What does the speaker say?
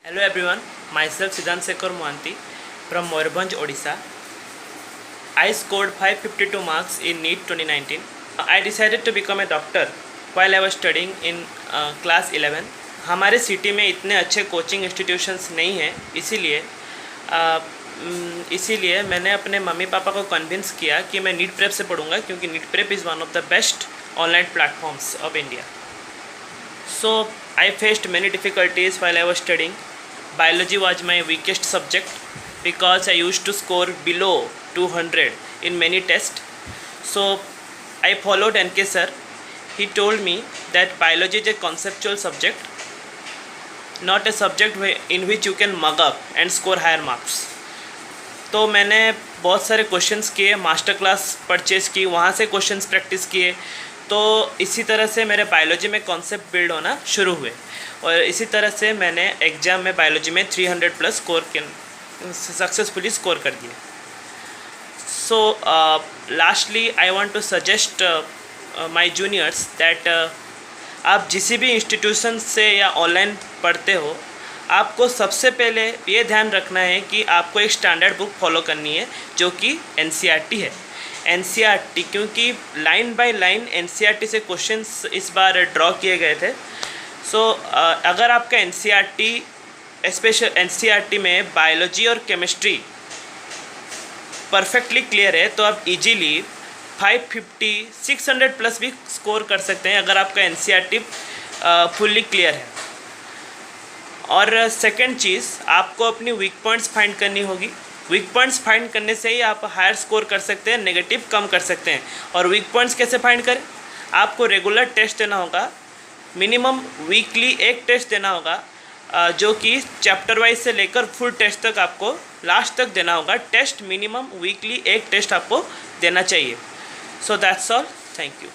Hello everyone, myself Siddhant Sekhar Mohanty from Moyurbhanj, Odisha. I scored 552 marks in NEET 2019. I decided to become a doctor while I was studying in class 11. हमारे city में इतने अच्छे coaching institutions नहीं हैं, इसीलिए मैंने अपने mummy papa को कन्विंस किया कि मैं नीट प्रेप से पढ़ूंगा, क्योंकि NEET prep is one of the best online platforms of India. So I faced many difficulties while I was studying. Biology was my weakest subject because I used to score below 200 in many tests. So I followed NK sir. He told me that biology is a conceptual subject, not a subject in which you can mug up and score higher marks. तो मैंने बहुत सारे questions किए, master class purchase की, वहाँ से questions practice किए. तो इसी तरह से मेरे बायोलॉजी में कॉन्सेप्ट बिल्ड होना शुरू हुए और इसी तरह से मैंने एग्ज़ाम में बायोलॉजी में 300 प्लस स्कोर सक्सेसफुली स्कोर कर दिए. So lastly I want to suggest my juniors that आप जिस भी इंस्टीट्यूशन से या ऑनलाइन पढ़ते हो, आपको सबसे पहले ये ध्यान रखना है कि आपको एक स्टैंडर्ड बुक फॉलो करनी है जो कि NCERT है. NCERT, क्योंकि लाइन बाय लाइन NCERT से क्वेश्चंस इस बार ड्रॉ किए गए थे. सो अगर आपका NCERT स्पेशल NCERT में बायोलॉजी और केमिस्ट्री परफेक्टली क्लियर है तो आप इजीली 550 600 प्लस भी स्कोर कर सकते हैं अगर आपका NCERT फुल्ली क्लियर है. और सेकंड चीज़, आपको अपनी वीक पॉइंट्स फाइंड करनी होगी. वीक पॉइंट्स फाइंड करने से ही आप हायर स्कोर कर सकते हैं, नेगेटिव कम कर सकते हैं. और वीक पॉइंट्स कैसे फाइंड करें? आपको रेगुलर टेस्ट देना होगा, मिनिमम वीकली एक टेस्ट देना होगा, जो कि चैप्टर वाइज से लेकर फुल टेस्ट तक आपको लास्ट तक देना होगा. टेस्ट मिनिमम वीकली एक टेस्ट आपको देना चाहिए. So that's all. Thank you.